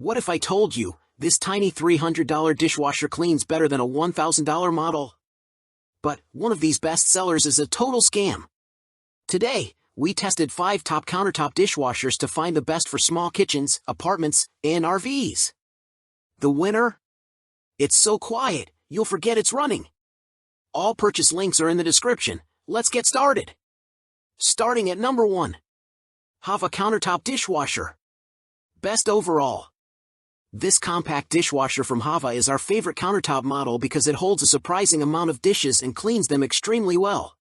What if I told you, this tiny $300 dishwasher cleans better than a $1,000 model? But one of these best sellers is a total scam. Today, we tested 5 top countertop dishwashers to find the best for small kitchens, apartments, and RVs. The winner? It's so quiet, you'll forget it's running. All purchase links are in the description. Let's get started. Starting at number 1. Hava Countertop Dishwasher. Best overall. This compact dishwasher from Hava is our favorite countertop model because it holds a surprising amount of dishes and cleans them extremely well.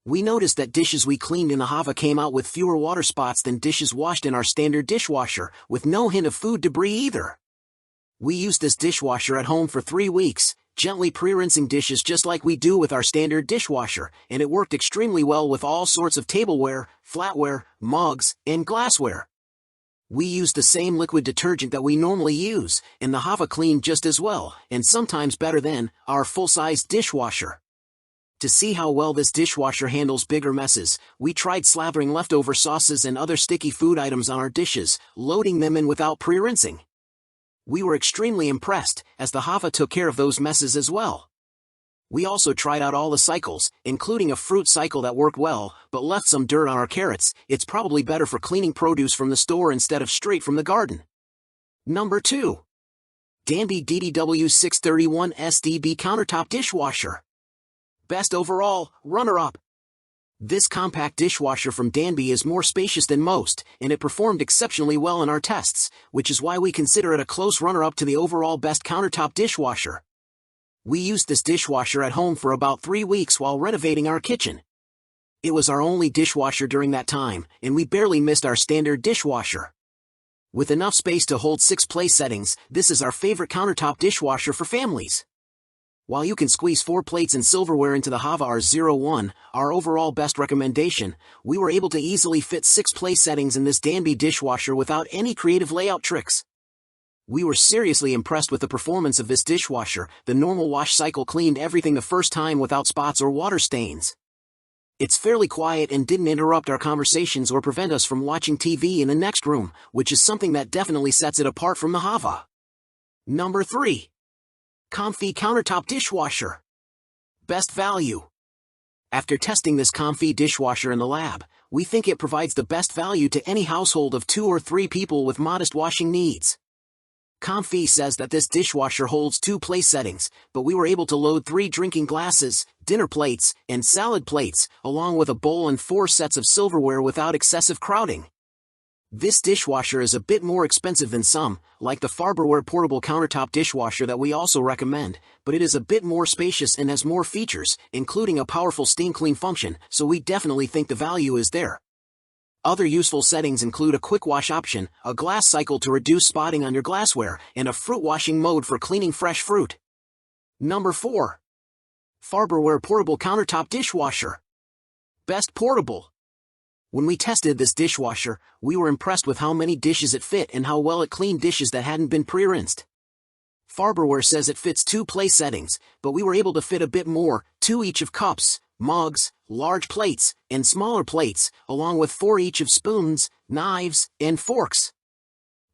We noticed that dishes we cleaned in the Hava came out with fewer water spots than dishes washed in our standard dishwasher, with no hint of food debris either. We used this dishwasher at home for 3 weeks, gently pre-rinsing dishes just like we do with our standard dishwasher, and it worked extremely well with all sorts of tableware, flatware, mugs, and glassware. We used the same liquid detergent that we normally use, and the Hava cleaned just as well, and sometimes better than, our full-size dishwasher. To see how well this dishwasher handles bigger messes, we tried slathering leftover sauces and other sticky food items on our dishes, loading them in without pre-rinsing. We were extremely impressed, as the Hava took care of those messes as well. We also tried out all the cycles, including a fruit cycle that worked well, but left some dirt on our carrots. It's probably better for cleaning produce from the store instead of straight from the garden. Number 2. Danby DDW631 SDB Countertop Dishwasher. Best overall, runner-up. This compact dishwasher from Danby is more spacious than most, and it performed exceptionally well in our tests, which is why we consider it a close runner-up to the overall best countertop dishwasher. We used this dishwasher at home for about 3 weeks while renovating our kitchen. It was our only dishwasher during that time, and we barely missed our standard dishwasher. With enough space to hold 6 place settings, this is our favorite countertop dishwasher for families. While you can squeeze 4 plates and silverware into the Hava R01, our overall best recommendation, we were able to easily fit 6 place settings in this Danby dishwasher without any creative layout tricks. We were seriously impressed with the performance of this dishwasher. The normal wash cycle cleaned everything the first time without spots or water stains. It's fairly quiet and didn't interrupt our conversations or prevent us from watching TV in the next room, which is something that definitely sets it apart from the Hava. Number 3. Comfee Countertop Dishwasher. Best value. After testing this Comfee dishwasher in the lab, we think it provides the best value to any household of 2 or 3 people with modest washing needs. Comfee says that this dishwasher holds 2 place settings, but we were able to load 3 drinking glasses, dinner plates, and salad plates, along with a bowl and 4 sets of silverware without excessive crowding. This dishwasher is a bit more expensive than some, like the Farberware portable countertop dishwasher that we also recommend, but it is a bit more spacious and has more features, including a powerful steam clean function, so we definitely think the value is there. Other useful settings include a quick wash option, a glass cycle to reduce spotting on your glassware, and a fruit washing mode for cleaning fresh fruit. Number 4. Farberware Portable Countertop Dishwasher. Best portable. When we tested this dishwasher, we were impressed with how many dishes it fit and how well it cleaned dishes that hadn't been pre-rinsed. Farberware says it fits 2 place settings, but we were able to fit a bit more, 2 each of cups, mugs, large plates, and smaller plates, along with 4 each of spoons, knives, and forks.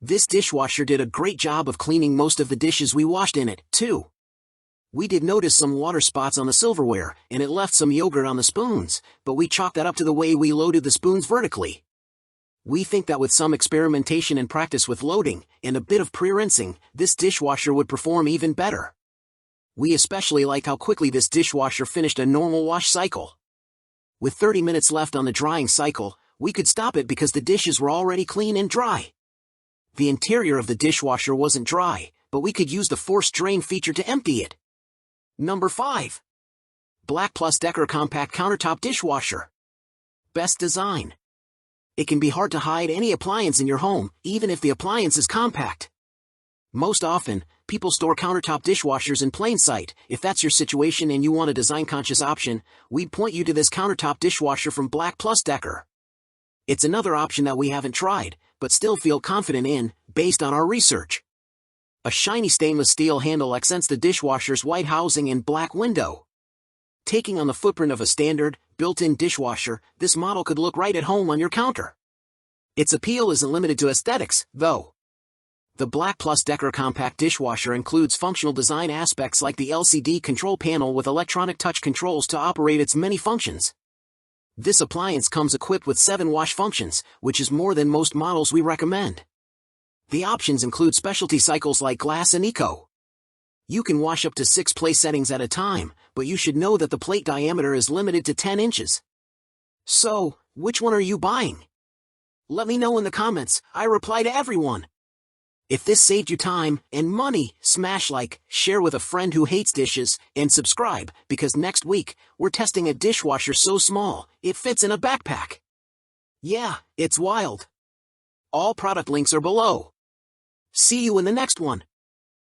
This dishwasher did a great job of cleaning most of the dishes we washed in it, too. We did notice some water spots on the silverware, and it left some yogurt on the spoons, but we chalked that up to the way we loaded the spoons vertically. We think that with some experimentation and practice with loading, and a bit of pre-rinsing, this dishwasher would perform even better. We especially liked how quickly this dishwasher finished a normal wash cycle. With 30 minutes left on the drying cycle, we could stop it because the dishes were already clean and dry. The interior of the dishwasher wasn't dry, but we could use the forced drain feature to empty it. Number 5. Black Plus Decker Compact Countertop Dishwasher. Best design. It can be hard to hide any appliance in your home, even if the appliance is compact. Most often, people store countertop dishwashers in plain sight. If that's your situation and you want a design-conscious option, we'd point you to this countertop dishwasher from Black Plus Decker. It's another option that we haven't tried, but still feel confident in, based on our research. A shiny stainless steel handle accents the dishwasher's white housing and black window. Taking on the footprint of a standard, built-in dishwasher, this model could look right at home on your counter. Its appeal isn't limited to aesthetics, though. The Black Plus Decker Compact Dishwasher includes functional design aspects like the LCD control panel with electronic touch controls to operate its many functions. This appliance comes equipped with 7 wash functions, which is more than most models we recommend. The options include specialty cycles like glass and eco. You can wash up to 6 plate settings at a time, but you should know that the plate diameter is limited to 10 inches. So, which one are you buying? Let me know in the comments. I reply to everyone. If this saved you time and money, smash like, share with a friend who hates dishes, and subscribe, because next week, we're testing a dishwasher so small, it fits in a backpack. Yeah, it's wild. All product links are below. See you in the next one.